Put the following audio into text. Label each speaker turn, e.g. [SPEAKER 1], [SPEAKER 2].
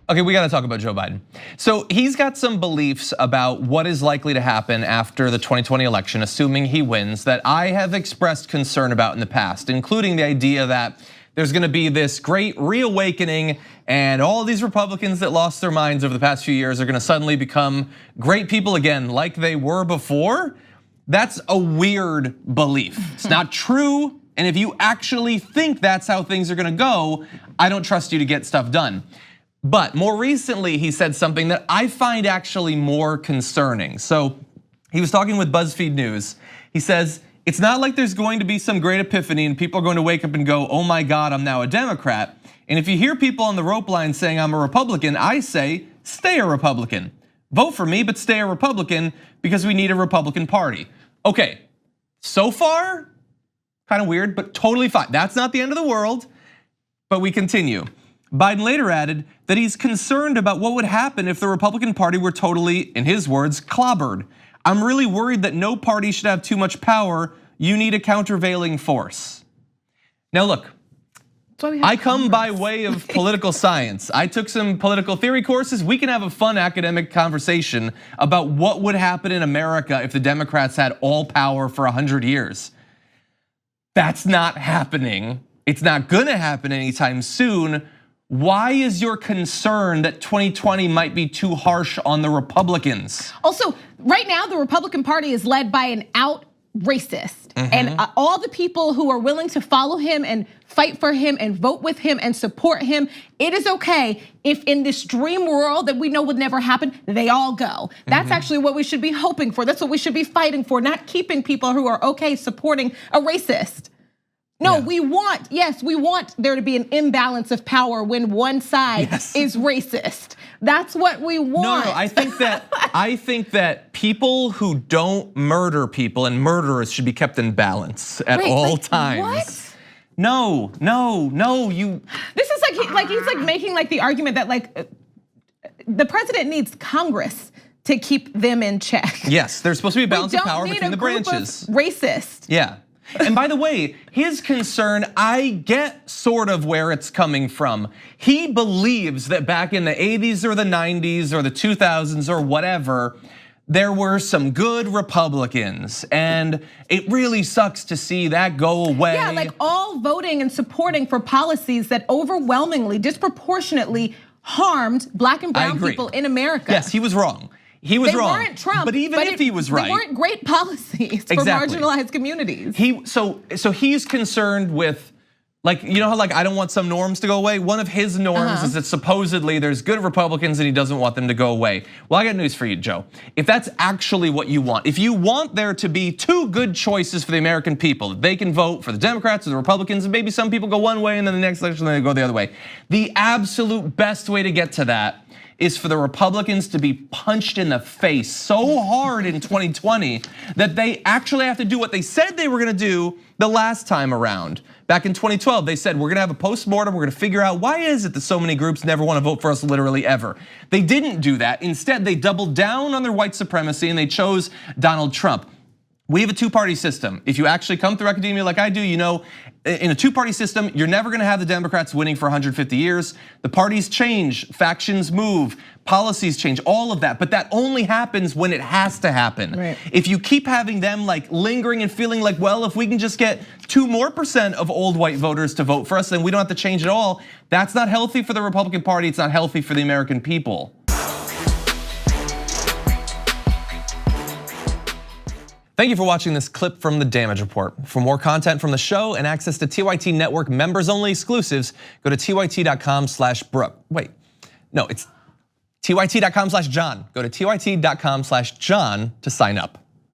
[SPEAKER 1] Okay, we gotta talk about Joe Biden. So he's got some beliefs about what is likely to happen after the 2020 election, assuming he wins, that I have expressed concern about in the past, including the idea that there's gonna be this great reawakening and all these Republicans that lost their minds over the past few years are gonna suddenly become great people again like they were before. That's a weird belief. It's not true, and if you actually think that's how things are gonna go, I don't trust you to get stuff done. But more recently, he said something that I find actually more concerning. So he was talking with BuzzFeed News. He says, it's not like there's going to be some great epiphany and people are going to wake up and go, oh my God, I'm now a Democrat. And if you hear people on the rope line saying I'm a Republican, I say, stay a Republican. Vote for me, but stay a Republican because we need a Republican Party. Okay, so far, kind of weird, but totally fine. That's not the end of the world, but we continue. Biden later added that he's concerned about what would happen if the Republican Party were totally, in his words, clobbered. I'm really worried that no party should have too much power. You need a countervailing force. Now look, I come by way of political science. I took some political theory courses. We can have a fun academic conversation about what would happen in America if the Democrats had all power for 100 years. That's not happening. It's not gonna happen anytime soon. Why is your concern that 2020 might be too harsh on the Republicans?
[SPEAKER 2] Also, right now, the Republican Party is led by an out racist. And all the people who are willing to follow him and fight for him and vote with him and support him, it is okay if in this dream world that we know would never happen, they all go. That's actually what we should be hoping for. That's what we should be fighting for, not keeping people who are okay supporting a racist. No, we want, yes, we want there to be an imbalance of power when one side is racist. That's what we want.
[SPEAKER 1] No, I think that people who don't murder people and murderers should be kept in balance at all times.
[SPEAKER 2] What?
[SPEAKER 1] No, you.
[SPEAKER 2] This is he's making the argument that the president needs Congress to keep them in check.
[SPEAKER 1] Yes, there's supposed to be a balance of power between the branches.
[SPEAKER 2] Racist.
[SPEAKER 1] Yeah. And by the way, his concern, I get sort of where it's coming from. He believes that back in the 80s or the 90s or the 2000s or whatever, there were some good Republicans, and it really sucks to see that go away.
[SPEAKER 2] Yeah, all voting and supporting for policies that overwhelmingly, disproportionately harmed Black and brown people in America.
[SPEAKER 1] Yes, he was wrong. He was wrong.
[SPEAKER 2] They weren't Trump,
[SPEAKER 1] but even if he was right,
[SPEAKER 2] they weren't great policies for marginalized communities.
[SPEAKER 1] So he's concerned with, you know how I don't want some norms to go away? One of his norms is that supposedly there's good Republicans and he doesn't want them to go away. Well, I got news for you, Joe. If that's actually what you want, if you want there to be two good choices for the American people, that they can vote for the Democrats or the Republicans, and maybe some people go one way and then the next election they go the other way. The absolute best way to get to that is for the Republicans to be punched in the face so hard in 2020 that they actually have to do what they said they were gonna do the last time around. Back in 2012, they said, we're gonna have a postmortem, we're gonna figure out why is it that so many groups never wanna vote for us literally ever. They didn't do that. Instead, they doubled down on their white supremacy and they chose Donald Trump. We have a two-party system. If you actually come through academia like I do, you know, in a two-party system, you're never gonna have the Democrats winning for 150 years. The parties change, factions move, policies change, all of that. But that only happens when it has to happen.
[SPEAKER 2] Right.
[SPEAKER 1] If you keep having them lingering and feeling well, if we can just get 2% more of old white voters to vote for us, then we don't have to change at all. That's not healthy for the Republican Party. It's not healthy for the American people. Thank you for watching this clip from The Damage Report. For more content from the show and access to TYT Network members-only exclusives, go to tyt.com/Brooke. Wait, no, it's tyt.com/John. Go to tyt.com/John to sign up.